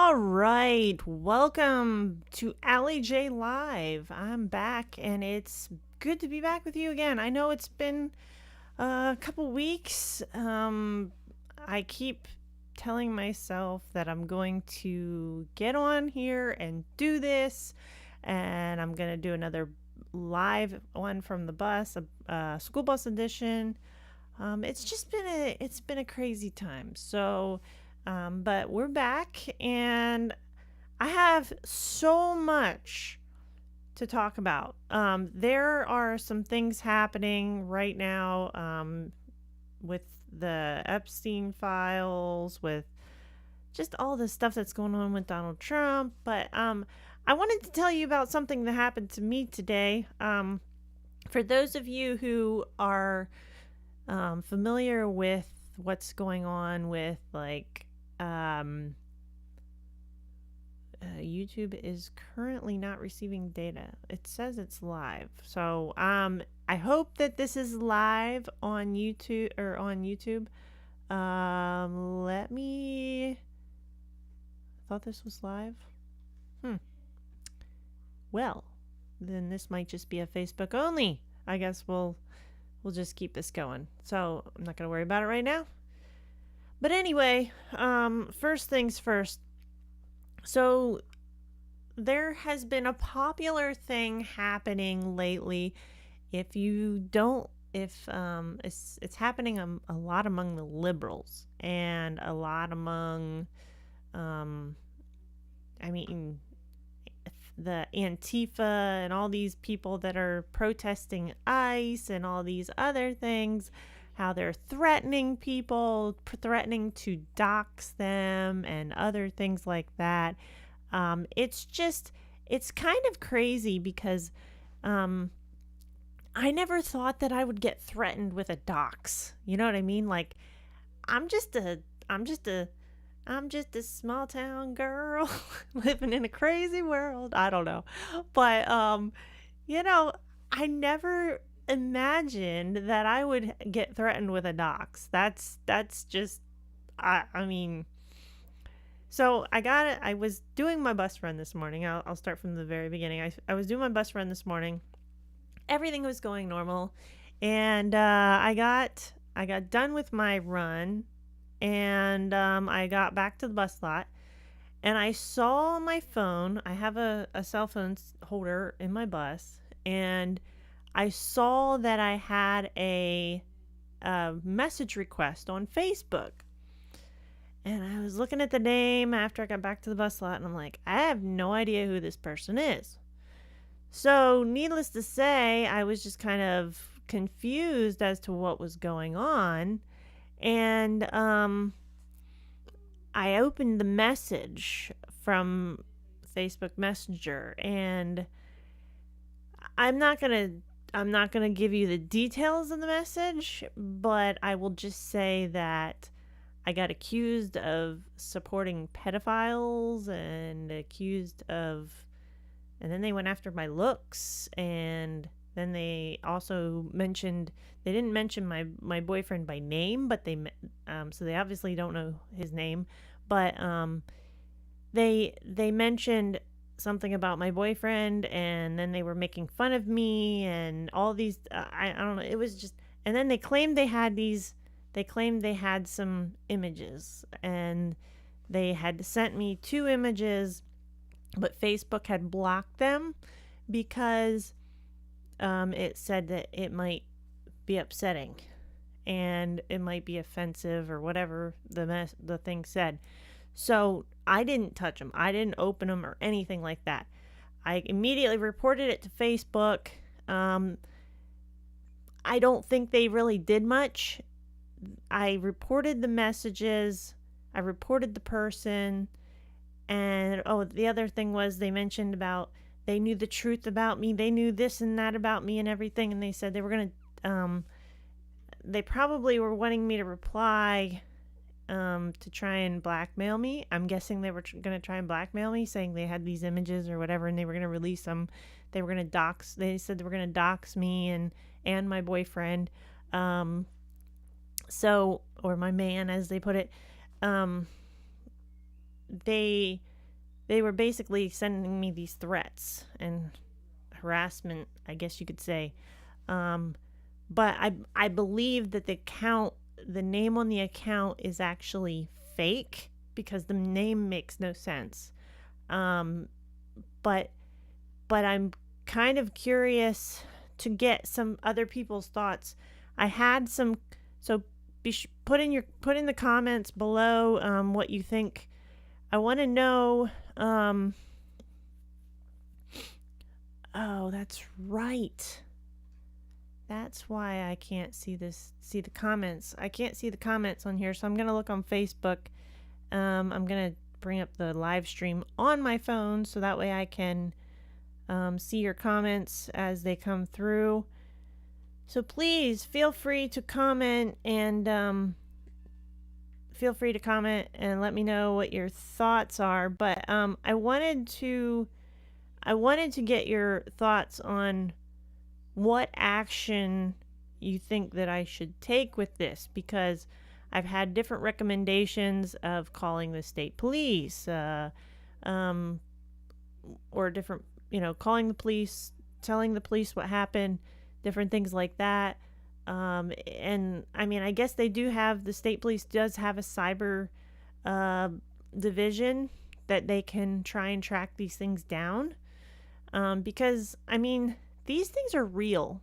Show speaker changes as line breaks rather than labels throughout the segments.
All right, welcome to Allie J Live. I'm back, and it's good to be back with you again. I know it's been a couple weeks. I keep telling myself that I'm going to get on here and do this, and I'm gonna do another live one from the bus, a school bus edition. It's been a crazy time. But we're back, and I have so much to talk about. There are some things happening right now with the Epstein files, with just all the stuff that's going on with Donald Trump. But I wanted to tell you about something that happened to me today. For those of you who are familiar with what's going on with um, YouTube is currently not receiving data. It says it's live. So I hope that this is live on YouTube. Let me. I thought this was live. Well, then this might just be a Facebook only. I guess we'll just keep this going. So I'm not gonna worry about it right now. But anyway, first things first. So there has been a popular thing happening lately. If you don't, if it's happening a lot among the liberals and a lot among, I mean, the Antifa and all these people that are protesting ICE and all these other things, how they're threatening people, threatening to dox them and other things like that. It's kind of crazy because I never thought that I would get threatened with a dox. You know what I mean? Like, I'm just a, I'm just a, I'm just a small town girl living in a crazy world. I don't know. But, you know, I never imagined that I would get threatened with a dox. That's just, I mean, so I got it. I was doing my bus run this morning. I'll start from the very beginning. I was doing my bus run this morning. Everything was going normal, and I got done with my run, and I got back to the bus lot, and I saw on my phone. I have a cell phone holder in my bus, and I saw that I had a message request on Facebook. And I was looking at the name after I got back to the bus lot, and I'm like, I have no idea who this person is. So, needless to say, I was just kind of confused as to what was going on. And I opened the message from Facebook Messenger, and I'm not gonna I'm not gonna give you the details of the message, but I will just say that I got accused of supporting pedophiles and then they went after my looks, and then they also mentioned, they didn't mention my boyfriend by name, but so they obviously don't know his name, but they mentioned something about my boyfriend, and then they were making fun of me and all these, I don't know, it was just, and then they claimed they had some images, and they had sent me two images, but Facebook had blocked them because it said that it might be upsetting and it might be offensive or whatever the thing said. So I didn't touch them. I didn't open them or anything like that. I immediately reported it to Facebook. I don't think they really did much. I reported the messages. I reported the person. And the other thing was, they mentioned about they knew the truth about me. They knew this and that about me and everything. And they said they were going to, they probably were wanting me to reply to try and blackmail me. I'm guessing they were going to try and blackmail me, saying they had these images or whatever, and they were going to release them. They were going to dox. They said they were going to dox me and my boyfriend. Or my man, as they put it. They they were basically sending me these threats and harassment, I guess you could say. Um, but I believe that the name on the account is actually fake because the name makes no sense. Um, but but I'm kind of curious to get some other people's thoughts. I had some, so put in the comments below what you think. I want to know. Oh, that's right. That's why I can't see the comments. I can't see the comments on here, so I'm gonna look on Facebook. I'm gonna bring up the live stream on my phone so that way I can see your comments as they come through. So please feel free to comment and let me know what your thoughts are. But I wanted to get your thoughts on what action you think that I should take with this, because I've had different recommendations of calling the state police, or different, calling the police, telling the police what happened, different things like that. And I mean, I guess the state police does have a cyber division that they can try and track these things down. Because, I mean, these things are real.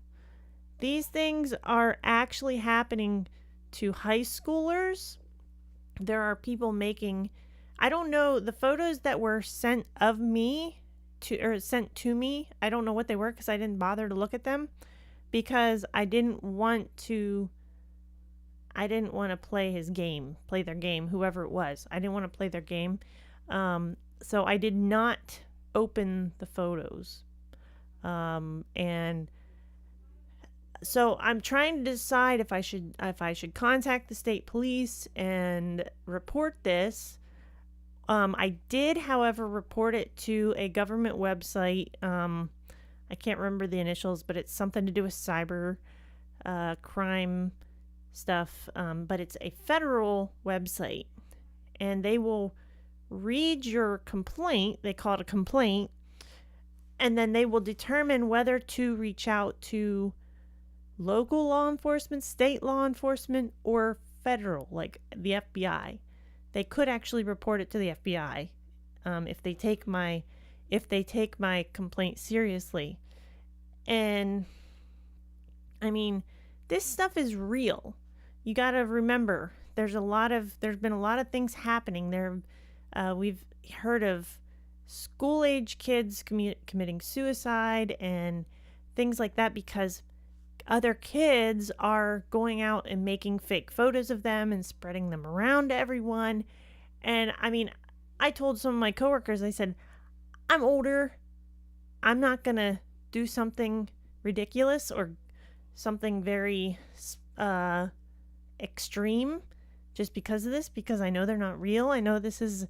These things are actually happening to high schoolers. There are people making, I don't know, the photos that were sent of me sent to me. I don't know what they were because I didn't bother to look at them because I didn't want to play their game, whoever it was. I didn't want to play their game. So I did not open the photos. And so I'm trying to decide if I should contact the state police and report this. I did, however, report it to a government website. I can't remember the initials, but it's something to do with cyber crime stuff. But it's a federal website, and they will read your complaint. They call it a complaint. And then they will determine whether to reach out to local law enforcement, state law enforcement, or federal, like the FBI. They could actually report it to the FBI if they take my complaint seriously. And I mean, this stuff is real. You got to remember, there's been a lot of things happening there. We've heard of school-age kids committing suicide and things like that because other kids are going out and making fake photos of them and spreading them around to everyone. And I mean, I told some of my coworkers, I said, I'm older. I'm not going to do something ridiculous or something very extreme just because of this, because I know they're not real. I know this is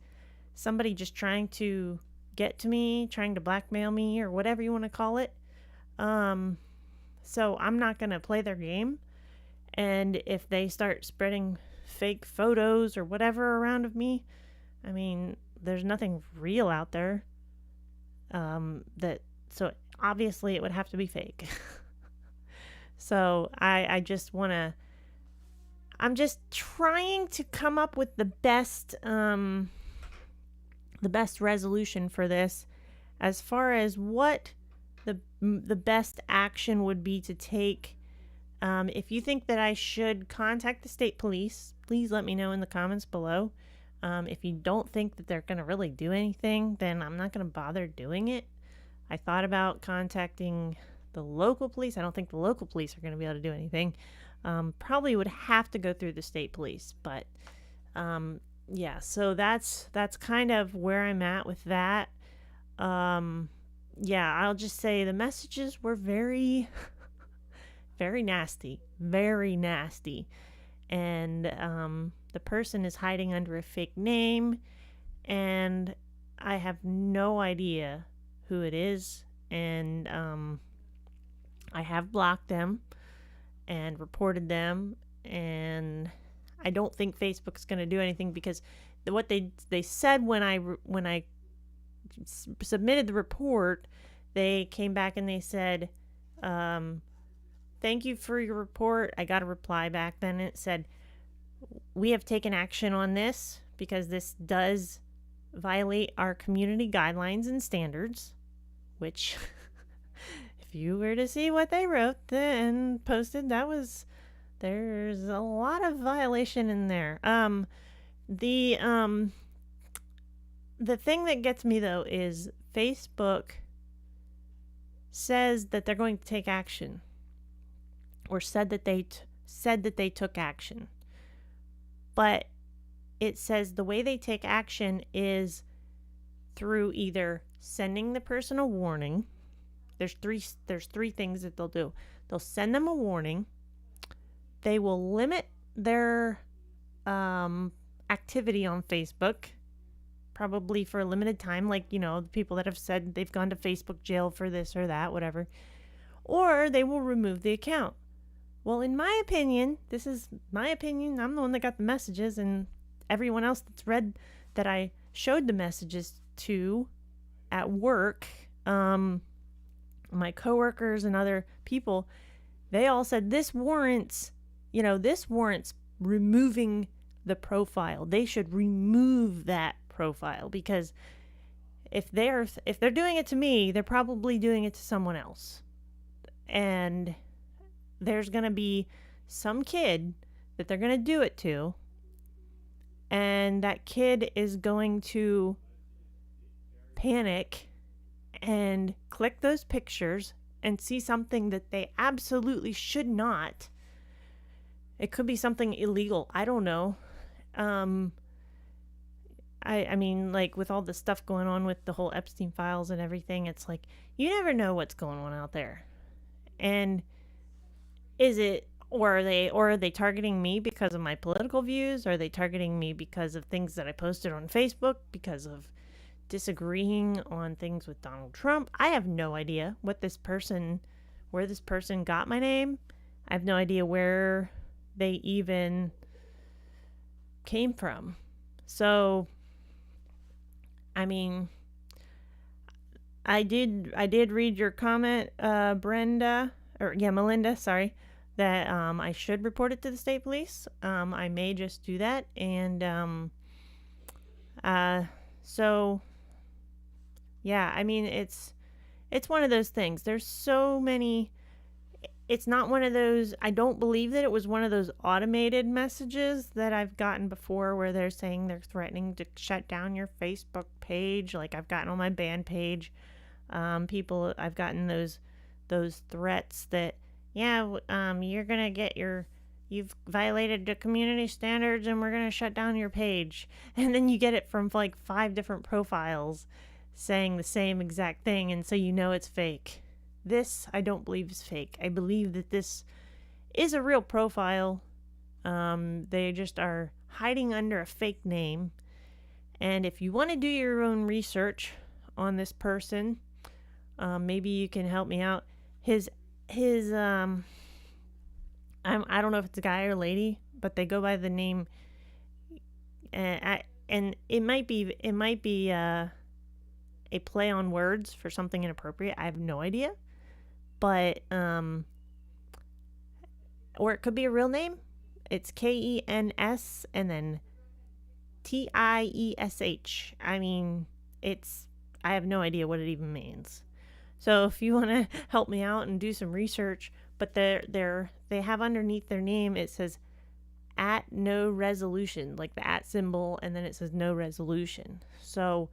somebody just trying to get to me, trying to blackmail me, or whatever you want to call it. So I'm not going to play their game. And if they start spreading fake photos or whatever around of me, I mean, there's nothing real out there. So obviously it would have to be fake. So I just want to, I'm just trying to come up with the best resolution for this, as far as what the best action would be to take. If you think that I should contact the state police, please let me know in the comments below. If you don't think that they're going to really do anything, then I'm not going to bother doing it. I thought about contacting the local police. I don't think the local police are going to be able to do anything. Probably would have to go through the state police, but yeah, so that's kind of where I'm at with that. Yeah, I'll just say the messages were very, very nasty, and the person is hiding under a fake name, and I have no idea who it is, and I have blocked them and reported them, and I don't think Facebook's going to do anything, because what they said when I submitted the report, they came back and they said, thank you for your report. I got a reply back then. It said, we have taken action on this because this does violate our community guidelines and standards, which if you were to see what they wrote and posted, there's a lot of violation in there. The thing that gets me though is Facebook says that they're going to take action, or said that they took action. But it says the way they take action is through either sending the person a warning. There's three things that they'll do. They'll send them a warning. They will limit their activity on Facebook, probably for a limited time, like, the people that have said they've gone to Facebook jail for this or that, whatever. Or they will remove the account. Well, in my opinion, this is my opinion, I'm the one that got the messages, and everyone else that's read that I showed the messages to at work, my coworkers and other people, they all said this warrants removing the profile. They should remove that profile, because if they're doing it to me, they're probably doing it to someone else. And there's going to be some kid that they're going to do it to, and that kid is going to panic and click those pictures and see something that they absolutely should not. It could be something illegal. I don't know. I mean, like, with all the stuff going on with the whole Epstein files and everything, it's like, you never know what's going on out there. And are they targeting me because of my political views? Are they targeting me because of things that I posted on Facebook, because of disagreeing on things with Donald Trump? I have no idea where this person got my name. I have no idea where they even came from. So, I mean, I did read your comment, Melinda, sorry, that I should report it to the state police. I may just do that. And so, yeah, I mean, it's one of those things. There's so many. It's not one of those, I don't believe that it was one of those automated messages that I've gotten before where they're saying they're threatening to shut down your Facebook page. Like I've gotten on my band page, I've gotten those threats that, you're going to you've violated the community standards and we're going to shut down your page. And then you get it from like 5 different profiles saying the same exact thing. And so it's fake. This, I don't believe, is fake. I believe that this is a real profile. They just are hiding under a fake name. And if you want to do your own research on this person, maybe you can help me out. I don't know if it's a guy or lady, but they go by the name, and it might be a play on words for something inappropriate. I have no idea. But, or it could be a real name. It's Kens and then Tiesh. I mean, I have no idea what it even means. So if you want to help me out and do some research, but they have underneath their name, it says @no resolution, like the @ symbol, and then it says no resolution. So,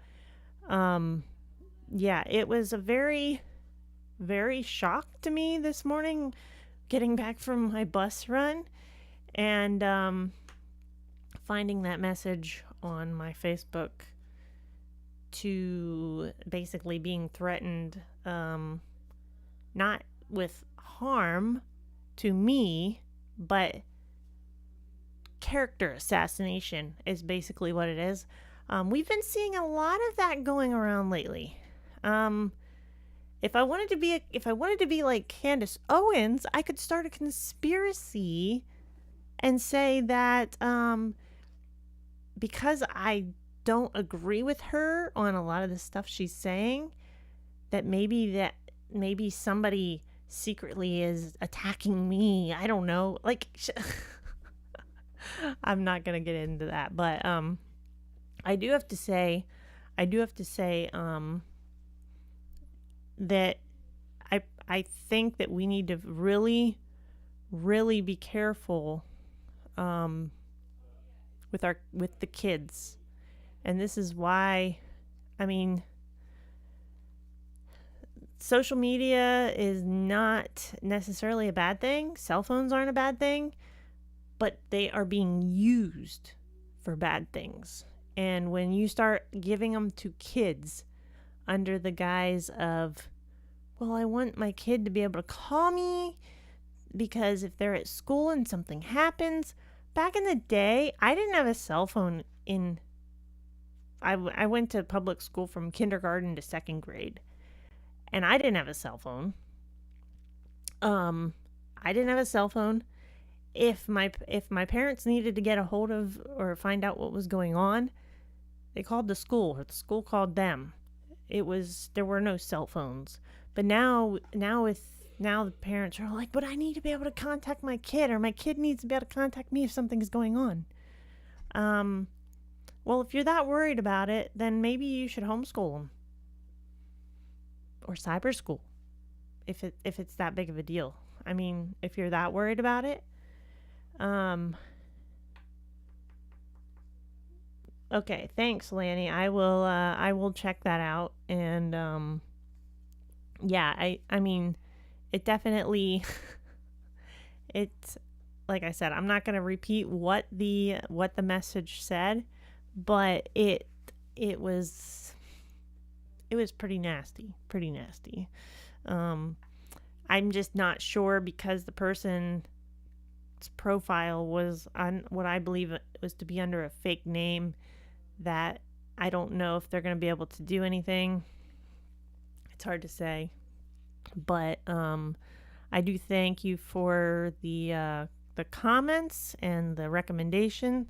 yeah, it was a very, very shocked to me this morning getting back from my bus run and finding that message on my Facebook to basically being threatened, not with harm to me, but character assassination is basically what it is. We've been seeing a lot of that going around lately. If I wanted to be like Candace Owens, I could start a conspiracy and say that because I don't agree with her on a lot of the stuff she's saying, that maybe somebody secretly is attacking me. I don't know. Like I'm not going to get into that, but I do have to say that I think that we need to really be careful with the kids. And this is why, I mean, social media is not necessarily a bad thing. Cell phones aren't a bad thing, but they are being used for bad things. And when you start giving them to kids under the guise of, well, I want my kid to be able to call me because if they're at school and something happens. Back in the day, I didn't have a cell phone I went to public school from kindergarten to second grade, and I didn't have a cell phone. I didn't have a cell phone. If my parents needed to get a hold of or find out what was going on, they called the school, or the school called them. There were no cell phones. But now the parents are like, but I need to be able to contact my kid, or my kid needs to be able to contact me if something's going on. Well, if you're that worried about it, then maybe you should homeschool them or cyber school if it's that big of a deal. I mean, if you're that worried about it. Okay, thanks, Lanny. I will check that out. And yeah, I mean, it definitely it's like I said, I'm not going to repeat what the message said, but it was pretty nasty. I'm just not sure, because the person's profile was on what I believe it was to be under a fake name, that I don't know if they're going to be able to do anything. It's hard to say. But I do thank you for the comments and the recommendation.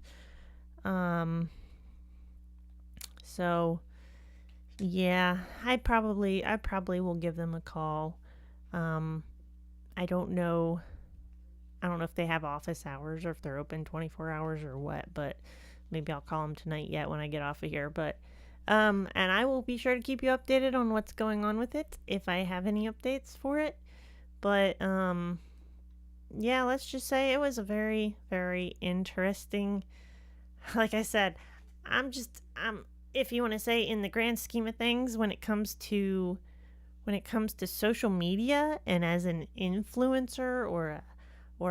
So yeah, I probably will give them a call. I don't know if they have office hours or if they're open 24 hours or what, but maybe I'll call them tonight yet when I get off of here. But and I will be sure to keep you updated on what's going on with it if I have any updates for it. But yeah, let's just say it was a very, very interesting, like I said, I'm if you want to say, in the grand scheme of things, when it comes to social media and as an influencer or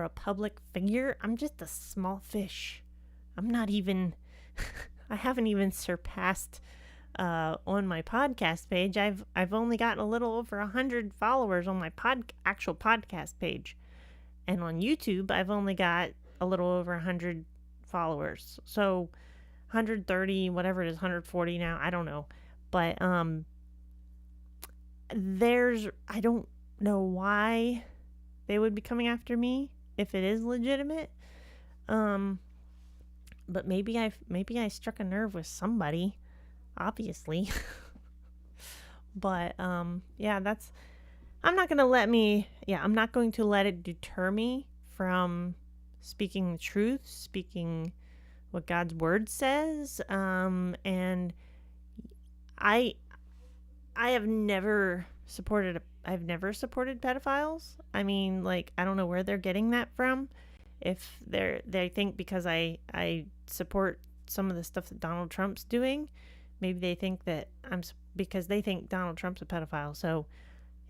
a public figure, I'm just a small fish. I'm not even I haven't even surpassed on my podcast page. I've only gotten a little over 100 followers on my actual podcast page. And on YouTube, I've only got a little over 100 followers. So 130, whatever it is, 140 now, I don't know. But I don't know why they would be coming after me if it is legitimate. But maybe I struck a nerve with somebody, obviously. But yeah, I'm not going to let it deter me from speaking the truth, speaking what God's word says. And I have never supported pedophiles. I mean, like, I don't know where they're getting that from. If they think because I support some of the stuff that Donald Trump's doing, maybe they think that because they think Donald Trump's a pedophile. So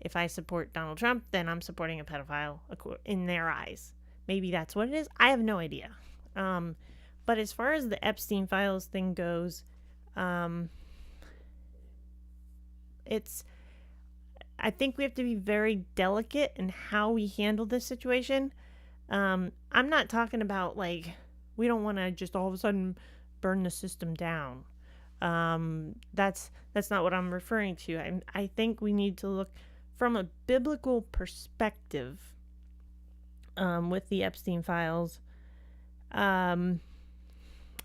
if I support Donald Trump, then I'm supporting a pedophile in their eyes. Maybe that's what it is. I have no idea. But as far as the Epstein Files thing goes, I think we have to be very delicate in how we handle this situation. I'm not talking about, like, we don't want to just all of a sudden burn the system down. That's not what I'm referring to. I think we need to look from a biblical perspective with the Epstein Files.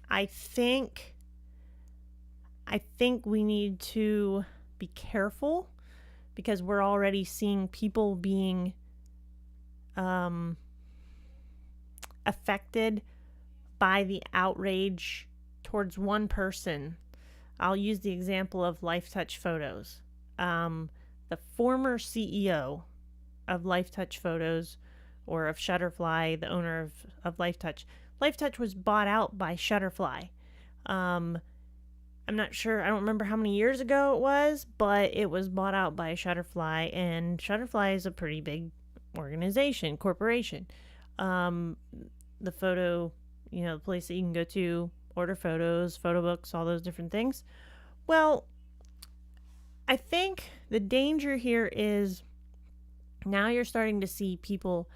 I think I think we need to be careful because we're already seeing people being affected by the outrage towards one person. I'll use the example of LifeTouch Photos. The former CEO of LifeTouch Photos, or of Shutterfly, the owner of LifeTouch. LifeTouch was bought out by Shutterfly. I'm not sure, I don't remember how many years ago it was, but it was bought out by Shutterfly, and Shutterfly is a pretty big organization, corporation. The photo, the place that you can go to, order photos, photo books, all those different things. Well, I think the danger here is now you're starting to see people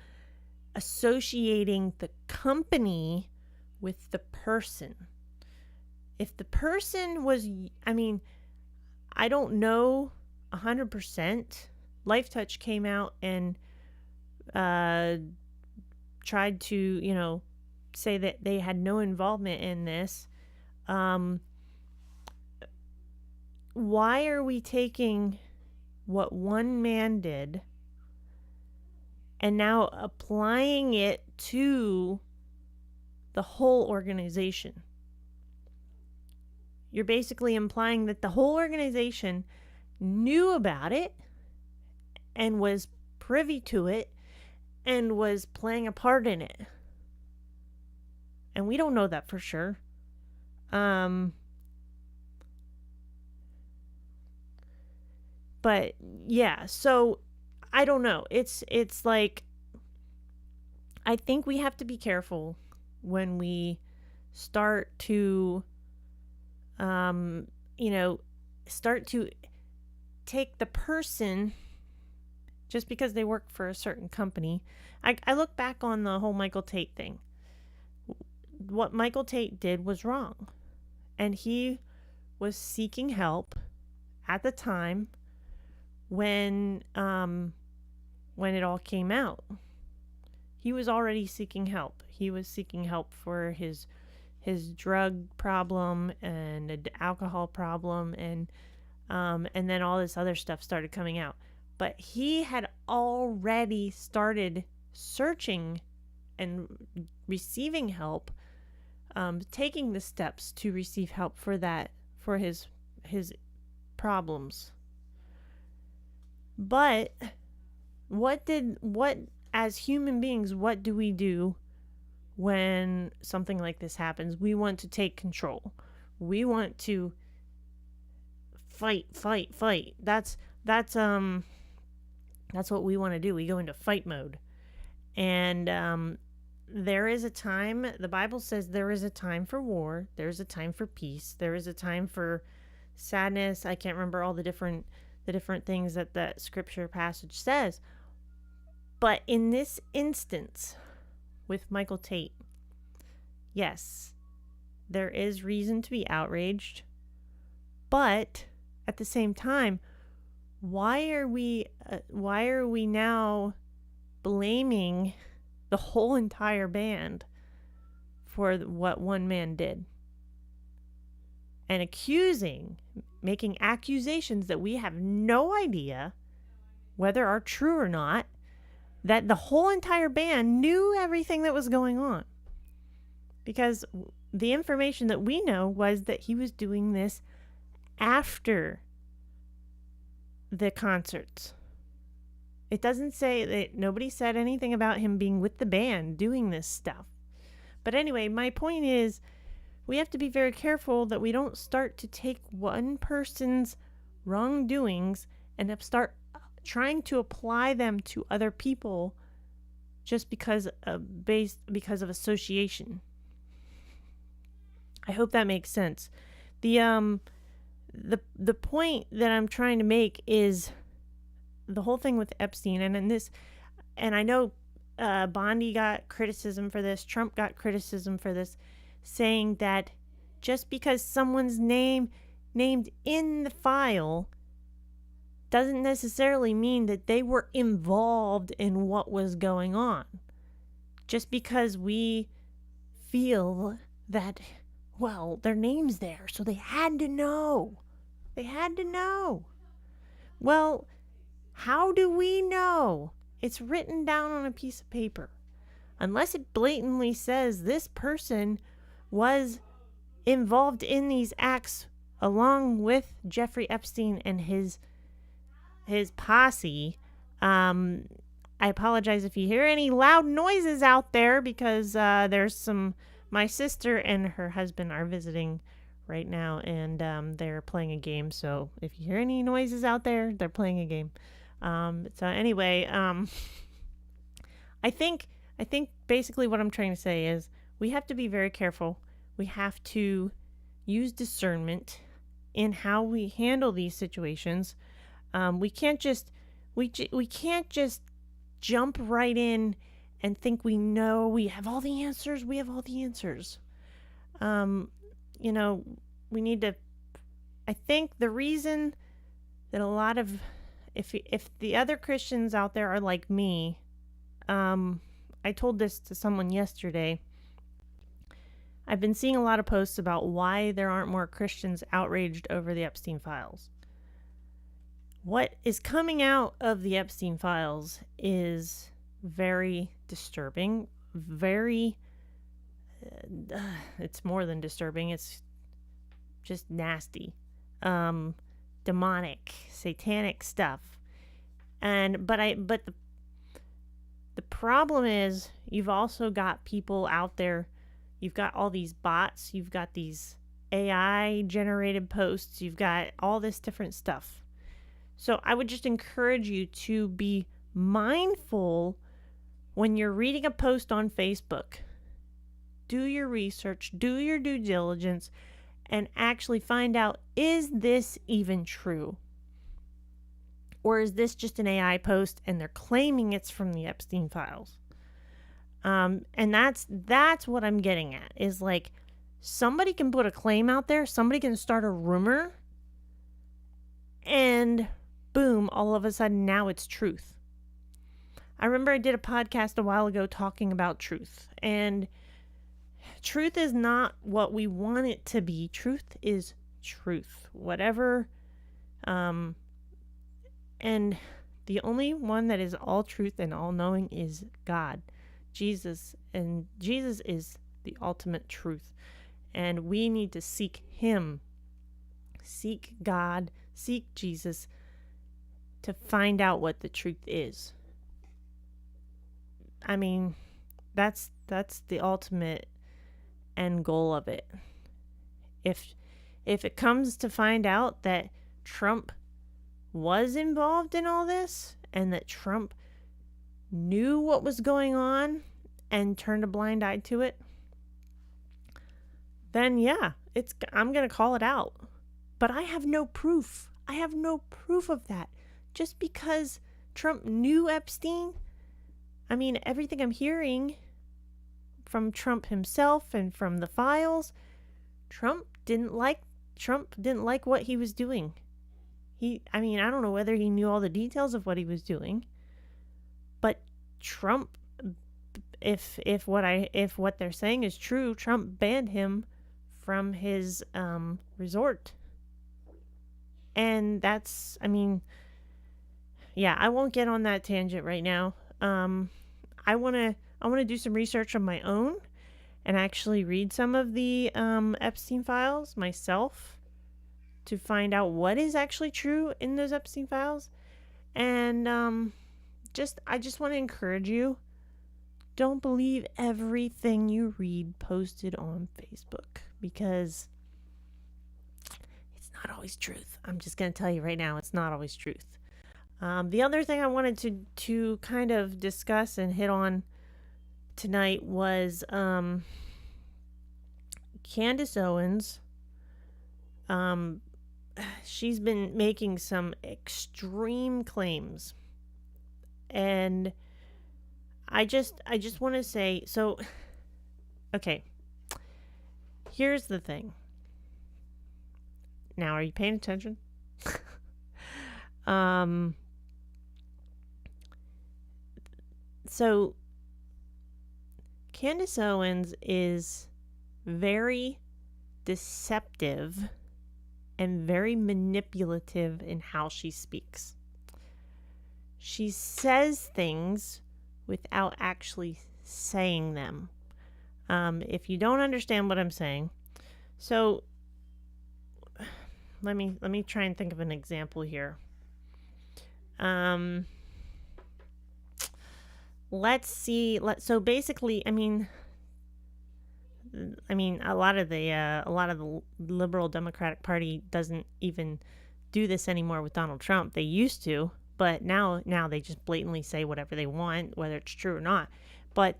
associating the company with the person. If the person was, I don't know 100%. LifeTouch came out and tried to, say that they had no involvement in this. Why are we taking what one man did and now applying it to the whole organization? You're basically implying that the whole organization knew about it and was privy to it and was playing a part in it. And we don't know that for sure. But yeah, so I don't know. It's like, I think we have to be careful when we start to, start to take the person just because they work for a certain company. I look back on the whole Michael Tate thing. What Michael Tate did was wrong. And he was seeking help at the time when it all came out. He was already seeking help. He was seeking help for his drug problem and an alcohol problem, and then all this other stuff started coming out. But he had already started searching and receiving help, taking the steps to receive help for his problems. But as human beings, what do we do when something like this happens? We want to take control. We want to fight. That's what we want to do. We go into fight mode. And there is a time, the Bible says there is a time for war. There's a time for peace. There is a time for sadness. I can't remember all the different things that scripture passage says. But in this instance with Michael Tate, yes, there is reason to be outraged. But at the same time, why are we now blaming the whole entire band for what one man did? And making accusations that we have no idea whether are true or not, that the whole entire band knew everything that was going on. Because the information that we know was that he was doing this after the concerts. It doesn't say that, nobody said anything about him being with the band doing this stuff. But anyway, my point is, we have to be very careful that we don't start to take one person's wrongdoings and start trying to apply them to other people just because of association. I hope that makes sense. The point that I'm trying to make is the whole thing with Epstein, and I know Bondi got criticism for this, Trump got criticism for this, saying that just because someone's named in the file doesn't necessarily mean that they were involved in what was going on. Just because we feel that Well, their name's there, so they had to know. They had to know. Well, how do we know? It's written down on a piece of paper. Unless it blatantly says this person was involved in these acts along with Jeffrey Epstein and his posse. I apologize if you hear any loud noises out there because there's some. My sister and her husband are visiting right now, and they're playing a game. So if you hear any noises out there, they're playing a game. So anyway, I think basically what I'm trying to say is we have to be very careful. We have to use discernment in how we handle these situations. We can't just jump right in and think we know we have all the answers. We have all the answers. We need to. I think the reason that a lot of if the other Christians out there are like me, I told this to someone yesterday. I've been seeing a lot of posts about why there aren't more Christians outraged over the Epstein files. What is coming out of the Epstein files is very disturbing, it's more than disturbing, it's just nasty, demonic, satanic stuff. But the problem is you've also got people out there, you've got all these bots, you've got these AI generated posts, you've got all this different stuff. So I would just encourage you to be mindful when you're reading a post on Facebook. Do your research, do your due diligence, and actually find out, is this even true? Or is this just an AI post and they're claiming it's from the Epstein files? And that's what I'm getting at, is like somebody can put a claim out there, somebody can start a rumor, and boom, all of a sudden now it's truth. I remember I did a podcast a while ago talking about truth, and truth is not what we want it to be. Truth is truth. Whatever. And the only one that is all truth and all knowing is God, Jesus, and Jesus is the ultimate truth. And we need to seek Him, seek God, seek Jesus to find out what the truth is. I mean, that's the ultimate end goal of it. If it comes to find out that Trump was involved in all this and that Trump knew what was going on and turned a blind eye to it, then yeah, I'm going to call it out. But I have no proof. I have no proof of that. Just because Trump knew Epstein, I mean, everything I'm hearing from Trump himself and from the files, Trump didn't like what he was doing. I don't know whether he knew all the details of what he was doing, but Trump, if what they're saying is true, Trump banned him from his resort. And that's, yeah, I won't get on that tangent right now. I want to do some research on my own and actually read some of the Epstein files myself to find out what is actually true in those Epstein files. And I just want to encourage you, don't believe everything you read posted on Facebook, because it's not always truth. I'm just going to tell you right now, it's not always truth. The other thing I wanted to kind of discuss and hit on tonight was Candace Owens. She's been making some extreme claims, and I just want to say, so okay, here's the thing. Now, are you paying attention? So Candace Owens is very deceptive and very manipulative in how she speaks. She says things without actually saying them. If you don't understand what I'm saying, so let me try and think of an example here. Let's see. So basically, I mean, a lot of the liberal Democratic Party doesn't even do this anymore with Donald Trump. They used to, but now they just blatantly say whatever they want, whether it's true or not. But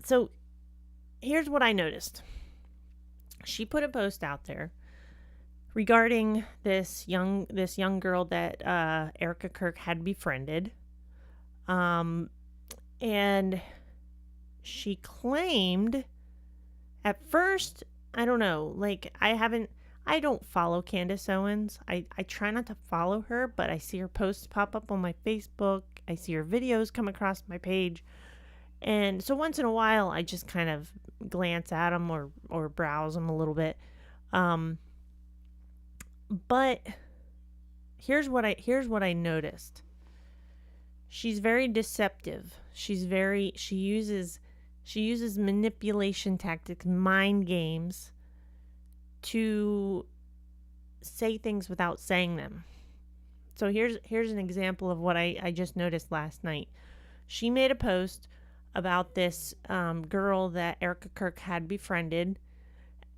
so here's what I noticed. She put a post out there regarding this young girl that Erica Kirk had befriended, and she claimed at first, I don't know, like I don't follow Candace Owens. I try not to follow her, but I see her posts pop up on my Facebook. I see her videos come across my page. And so once in a while, I just kind of glance at them or browse them a little bit. But here's what I noticed. She's very deceptive. She uses manipulation tactics, mind games, to say things without saying them. So here's an example of what I just noticed last night. She made a post about this girl that Erica Kirk had befriended,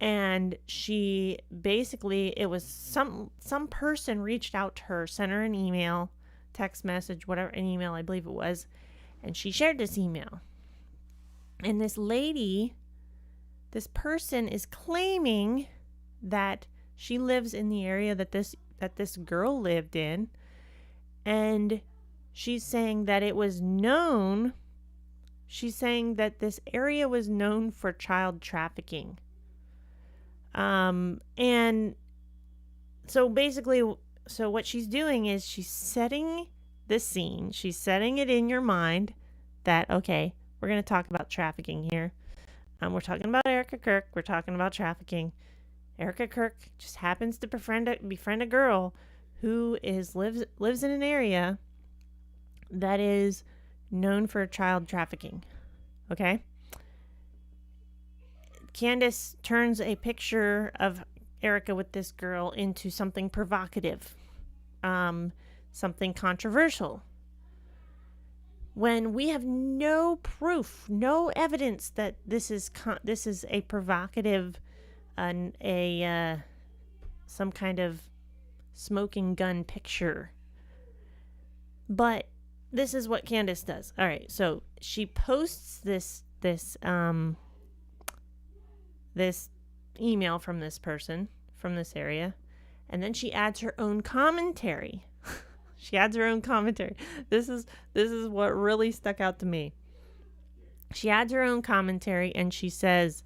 and she basically, it was some person reached out to her, sent her an email, text message, whatever, an email I believe it was, and she shared this email. And this person is claiming that she lives in the area that this girl lived in, and she's saying that it was known. She's saying that this area was known for child trafficking. And so basically, so what she's doing is she's setting the scene. She's setting it in your mind that, okay, we're going to talk about trafficking here. We're talking about Erica Kirk. We're talking about trafficking. Erica Kirk just happens to befriend a girl who lives in an area that is known for child trafficking. Okay? Candace turns a picture of Erica with this girl into something provocative, something controversial, when we have no proof, no evidence that this is a provocative, some kind of smoking gun picture. But this is what Candace does. All right, so she posts this email from this person from this area, and then she adds her own commentary. This is what really stuck out to me. She adds her own commentary, and she says,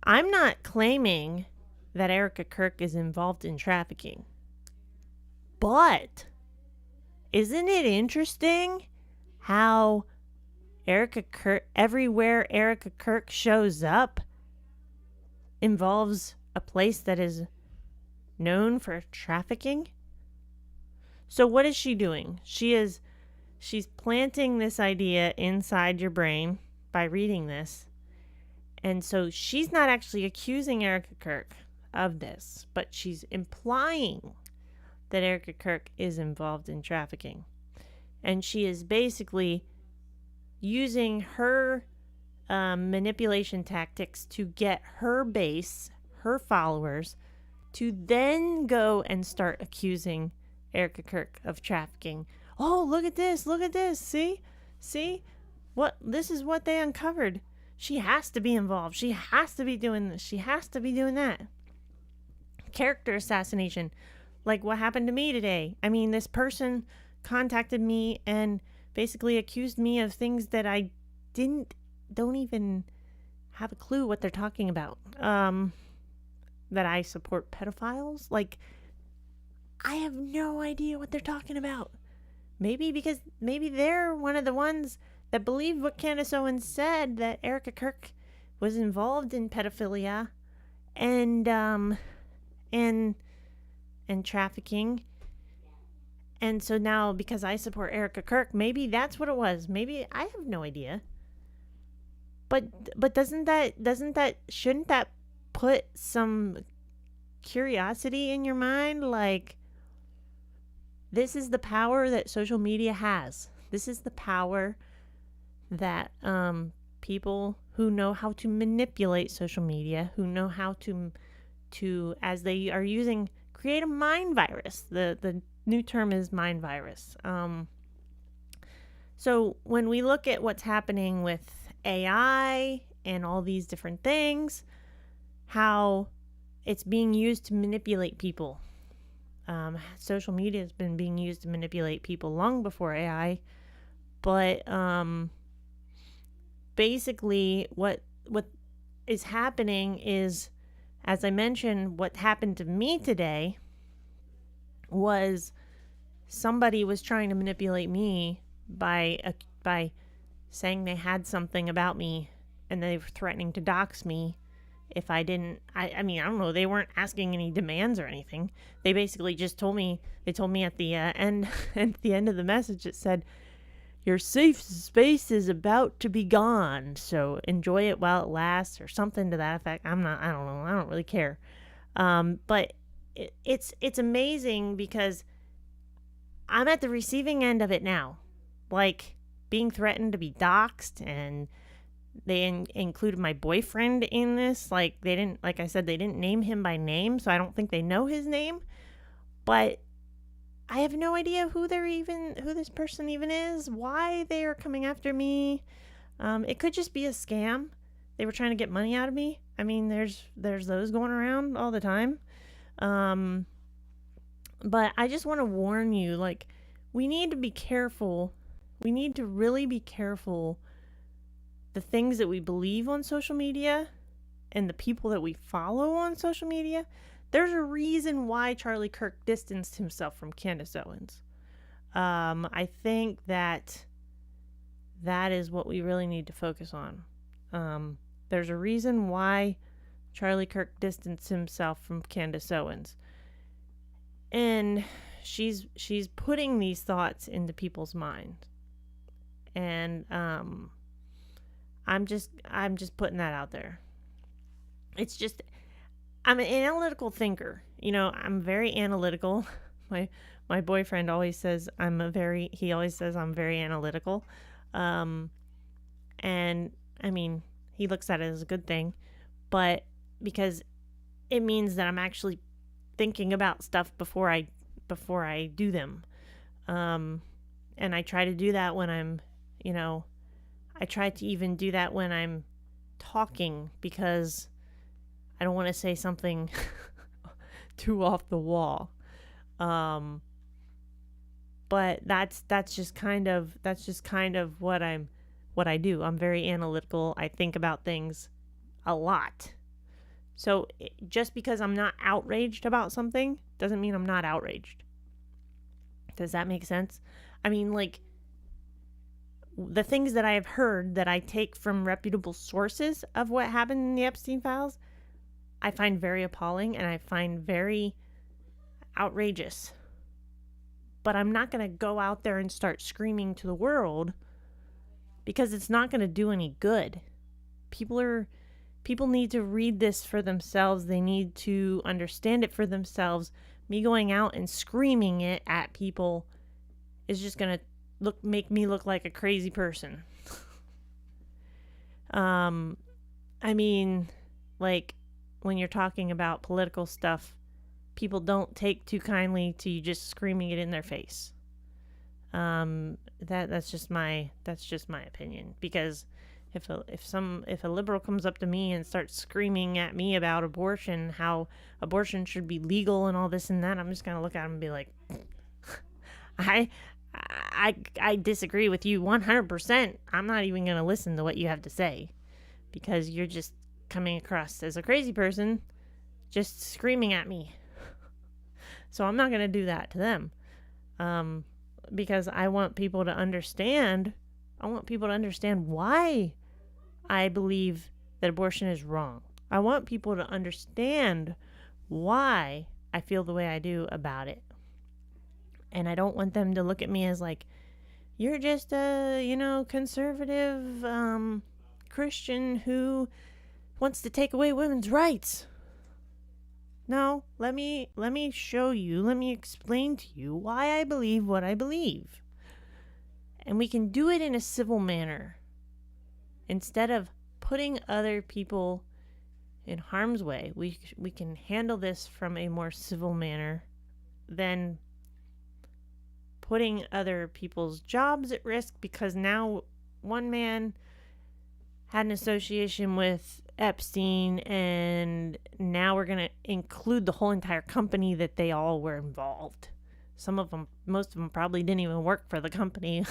"I'm not claiming that Erica Kirk is involved in trafficking, but isn't it interesting how everywhere Erica Kirk shows up involves a place that is known for trafficking?" So what is she doing? She's planting this idea inside your brain by reading this. And so she's not actually accusing Erica Kirk of this, but she's implying that Erica Kirk is involved in trafficking. And she is basically using her manipulation tactics to get her base, her followers, to then go and start accusing Erica Kirk of trafficking. Oh, look at this. See? This is what they uncovered. She has to be involved. She has to be doing this. She has to be doing that. Character assassination. Like what happened to me today. I mean, this person contacted me and basically accused me of things that I don't even have a clue what they're talking about. That I support pedophiles. Like, I have no idea what they're talking about. Maybe they're one of the ones that believe what Candace Owens said, that Erica Kirk was involved in pedophilia and and trafficking. And so now, because I support Erica Kirk, maybe that's what it was. Maybe, I have no idea. But doesn't that shouldn't that put some curiosity in your mind? Like, this is the power that social media has. This is the power that people who know how to manipulate social media, who know how to as they are using, create a mind virus. The new term is mind virus. So when we look at what's happening with AI and all these different things, how it's being used to manipulate people. Social media has been being used to manipulate people long before AI, but basically what is happening is, as I mentioned, what happened to me today was somebody was trying to manipulate me by saying they had something about me, and they were threatening to dox me if I didn't. I mean, I don't know, they weren't asking any demands or anything. They basically just told me, at the end at the end of the message, it said, "Your safe space is about to be gone, so enjoy it while it lasts," or something to that effect. I don't know, I don't really care. But it's amazing because I'm at the receiving end of it now, like being threatened to be doxxed, and they included my boyfriend in this. Like, they didn't, like I said, they didn't name him by name, so I don't think they know his name. But I have no idea who this person even is, why they are coming after me. It could just be a scam. They were trying to get money out of me. I mean, there's those going around all the time. But I just want to warn you, like, we need to be careful. We need to really be careful the things that we believe on social media and the people that we follow on social media. There's a reason why Charlie Kirk distanced himself from Candace Owens. I think that is what we really need to focus on. There's a reason why Charlie Kirk distanced himself from Candace Owens. And she's putting these thoughts into people's minds. And I'm just putting that out there. It's just, I'm an analytical thinker. You know, I'm very analytical. My boyfriend always says I'm very analytical. And I mean, he looks at it as a good thing, but because it means that I'm actually thinking about stuff before I do them. And I try to do that when I'm, I try to even do that when I'm talking, because I don't want to say something too off the wall. But that's just kind of what I do. I'm very analytical. I think about things a lot. So just because I'm not outraged about something doesn't mean I'm not outraged. Does that make sense? I mean, like, the things that I have heard that I take from reputable sources of what happened in the Epstein files, I find very appalling and I find very outrageous. But I'm not going to go out there and start screaming to the world, because it's not going to do any good. People need to read this for themselves. They need to understand it for themselves. Me going out and screaming it at people is just going to make me look like a crazy person. I mean, like, when you're talking about political stuff, people don't take too kindly to you just screaming it in their face. That's just my opinion. Because if a liberal comes up to me and starts screaming at me about abortion, how abortion should be legal and all this and that, I'm just gonna look at him and be like, I disagree with you 100%. I'm not even gonna listen to what you have to say, because you're just coming across as a crazy person, just screaming at me. So I'm not gonna do that to them, because I want people to understand. I want people to understand why I believe that abortion is wrong. I want people to understand why I feel the way I do about it. And I don't want them to look at me as like, you're just a, conservative Christian who wants to take away women's rights. No, let me show you, let me explain to you why I believe what I believe. And we can do it in a civil manner instead of putting other people in harm's way. We can handle this from a more civil manner than putting other people's jobs at risk, because now one man had an association with Epstein, and now we're going to include the whole entire company that they all were involved. Most of them probably didn't even work for the company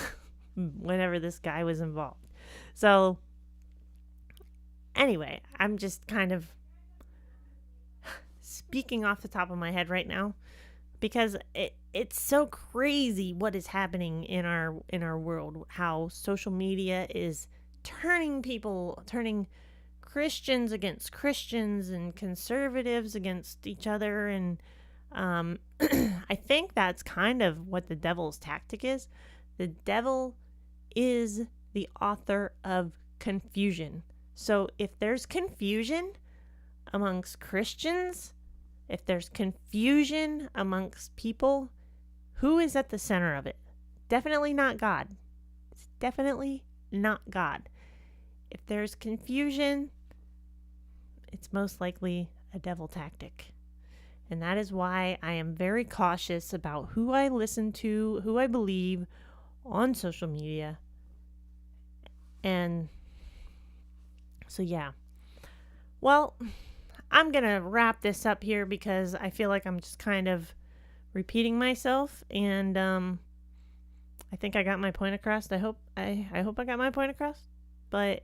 whenever this guy was involved. So anyway, I'm just kind of speaking off the top of my head right now, because it's so crazy what is happening in our world, how social media is turning Christians against Christians and conservatives against each other. And I think that's kind of what the devil's tactic is. The devil is the author of confusion. So if there's confusion amongst Christians, if there's confusion amongst people, who is at the center of it? Definitely not God. It's definitely not God. If there's confusion, it's most likely a devil tactic. And that is why I am very cautious about who I listen to, who I believe on social media. And so, yeah. Well, I'm going to wrap this up here because I feel like I'm just kind of repeating myself. And I think I got my point across. I hope I got my point across. But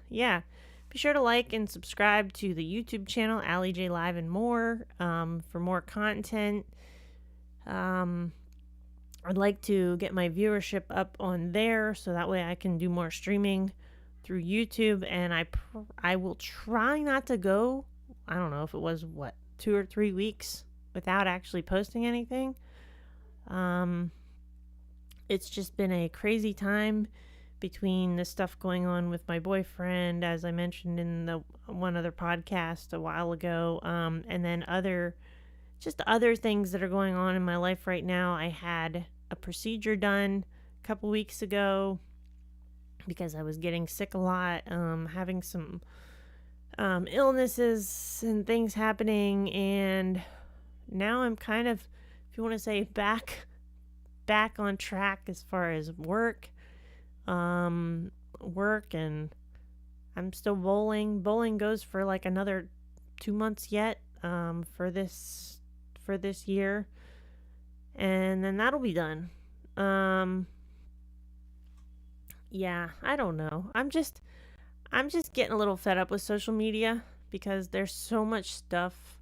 yeah, be sure to like and subscribe to the YouTube channel, Allie J Live and More, for more content. I'd like to get my viewership up on there so that way I can do more streaming through YouTube. And I will try not to go, I don't know if it was 2 or 3 weeks without actually posting anything. It's just been a crazy time between the stuff going on with my boyfriend, as I mentioned in the one other podcast a while ago, and then other things that are going on in my life right now. I had a procedure done a couple weeks ago because I was getting sick a lot, having some illnesses and things happening, and now I'm kind of, if you want to say, back on track as far as work, and I'm still bowling. Bowling goes for like another 2 months yet, for this year, and then that'll be done. Yeah, I don't know. I'm just getting a little fed up with social media because there's so much stuff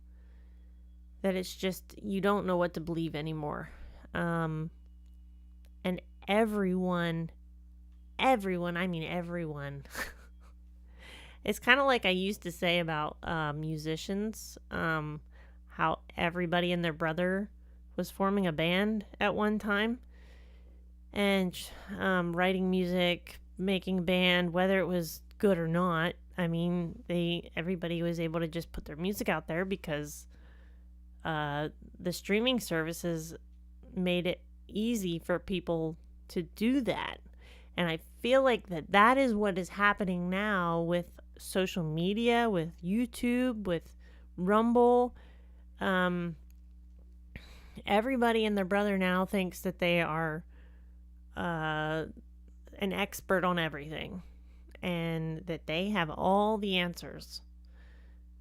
that it's just, you don't know what to believe anymore. And everyone, I mean everyone. It's kind of like I used to say about musicians, how everybody and their brother was forming a band at one time and writing music, making a band, whether it was good or not. I mean, everybody was able to just put their music out there because the streaming services made it easy for people to do that. And I feel like that is what is happening now with social media, with YouTube, with Rumble. Everybody and their brother now thinks that they are an expert on everything and that they have all the answers.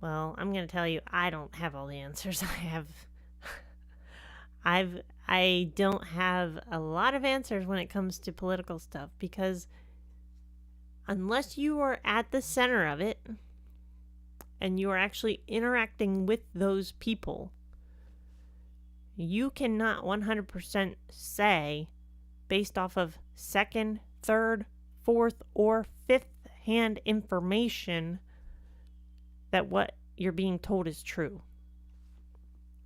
Well, I'm going to tell you, I don't have all the answers. I don't have a lot of answers when it comes to political stuff, because unless you are at the center of it and you are actually interacting with those people, you cannot 100% say, based off of second, third, fourth, or fifth hand information, that what you're being told is true.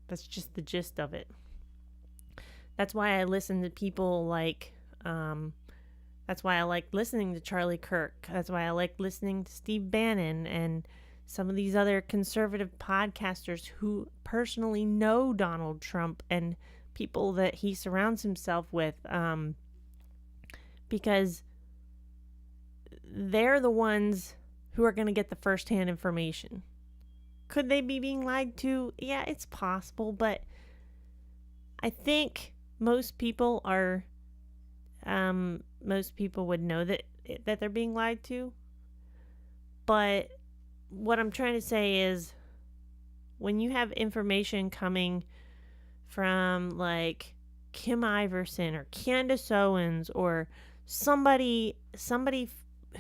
That's just the gist of it. That's why I listen to people like, that's why I like listening to Charlie Kirk. That's why I like listening to Steve Bannon and some of these other conservative podcasters who personally know Donald Trump and people that he surrounds himself with, because they're the ones who are going to get the firsthand information. Could they be being lied to? Yeah, it's possible, but I think most people would know that they're being lied to. But what I'm trying to say is, when you have information coming from like Kim Iverson or Candace Owens or somebody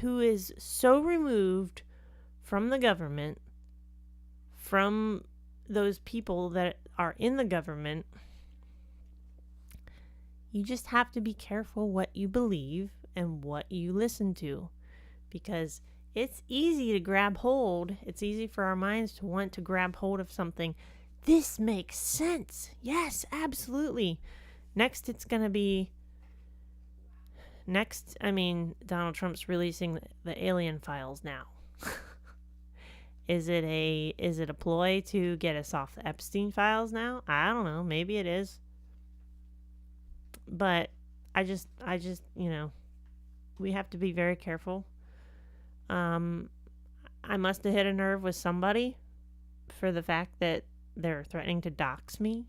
who is so removed from the government, from those people that are in the government, you just have to be careful what you believe and what you listen to, because it's easy to grab hold. It's easy for our minds to want to grab hold of something. This makes sense. Yes, absolutely. Next, Donald Trump's releasing the alien files now. Is it a ploy to get us off the Epstein files now? I don't know. Maybe it is. But I just, we have to be very careful. I must have hit a nerve with somebody for the fact that they're threatening to dox me.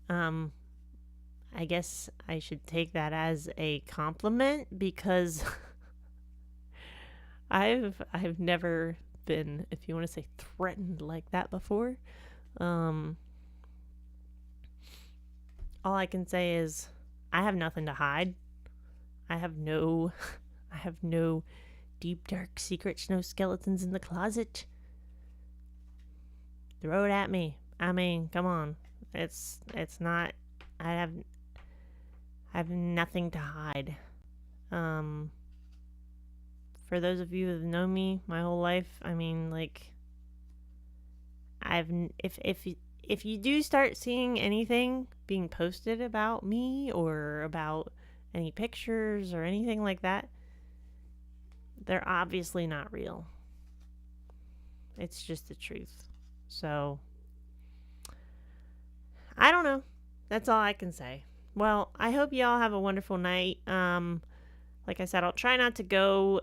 I guess I should take that as a compliment, because I've never been, if you want to say, threatened like that before. All I can say is I have nothing to hide. I have no deep dark secrets, no skeletons in the closet. Throw it at me. I mean, come on. It's not, I have nothing to hide. For those of you that know me my whole life, I mean, like, if you do start seeing anything being posted about me or about any pictures or anything like that, they're obviously not real. It's just the truth. So, I don't know. That's all I can say. Well, I hope you all have a wonderful night. Like I said, I'll try not to go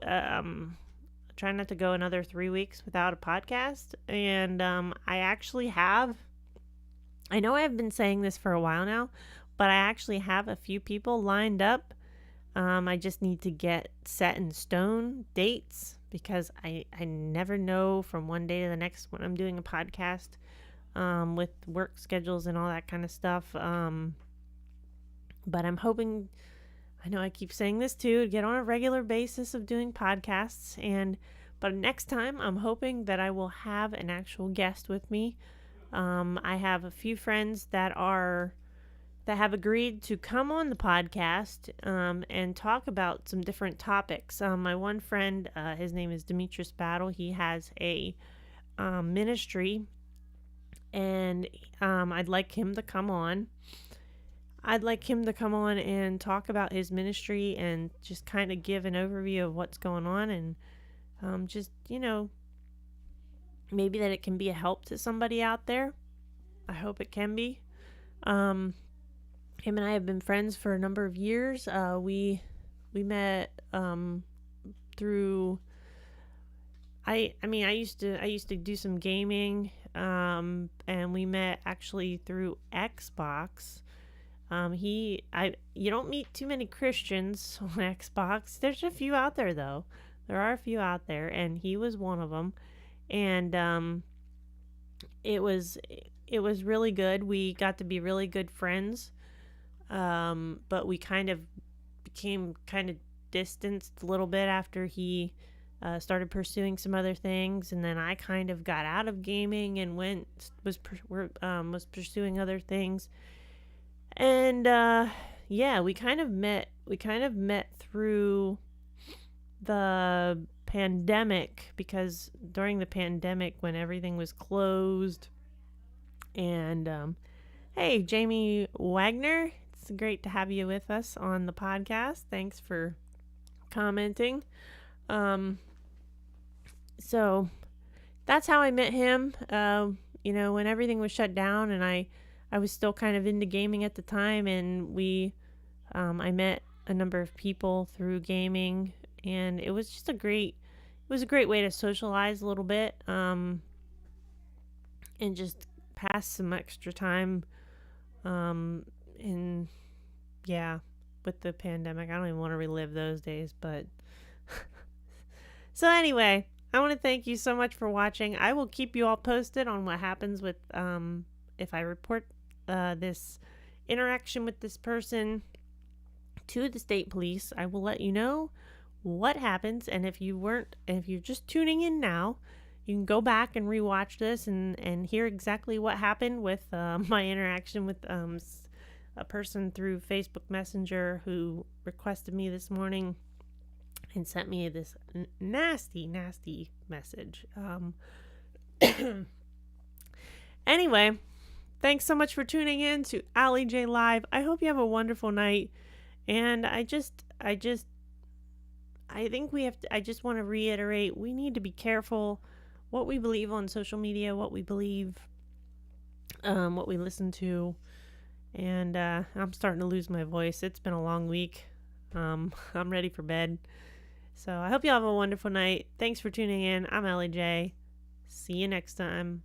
another 3 weeks without a podcast. And I know I've been saying this for a while now, but I actually have a few people lined up. I just need to get set in stone dates, because I never know from one day to the next when I'm doing a podcast, with work schedules and all that kind of stuff. But I'm hoping, I know I keep saying this too, to get on a regular basis of doing podcasts. But next time I'm hoping that I will have an actual guest with me. I have a few friends that have agreed to come on the podcast, and talk about some different topics. My one friend, his name is Demetrius Battle. He has a ministry, and I'd like him to come on. I'd like him to come on and talk about his ministry and just kind of give an overview of what's going on, and just, maybe that it can be a help to somebody out there. I hope it can be. Him and I have been friends for a number of years. We met through. I used to do some gaming, and we met actually through Xbox. You don't meet too many Christians on Xbox. There's a few out there, though. There are a few out there, and he was one of them. And it was really good. We got to be really good friends. But we kind of became kind of distanced a little bit after he started pursuing some other things, and then I kind of got out of gaming and was pursuing other things. And we kind of met through the pandemic, because during the pandemic when everything was closed, and hey, Jamie Wagner, it's great to have you with us on the podcast. Thanks for commenting. So that's how I met him. When everything was shut down, and I was still kind of into gaming at the time, and I met a number of people through gaming, and it was a great way to socialize a little bit, and just pass some extra time, in yeah, with the pandemic. I don't even want to relive those days, but so anyway, I want to thank you so much for watching. I will keep you all posted on what happens with if I report this interaction with this person to the state police. I will let you know what happens, and if you're just tuning in now, you can go back and rewatch this and hear exactly what happened with my interaction with a person through Facebook Messenger who requested me this morning and sent me this nasty message. Anyway, thanks so much for tuning in to Allie J Live. I hope you have a wonderful night. And I just want to reiterate, we need to be careful what we believe on social media, what we believe, what we listen to. And I'm starting to lose my voice. It's been a long week. I'm ready for bed. So I hope you all have a wonderful night. Thanks for tuning in. I'm Ellie J. See you next time.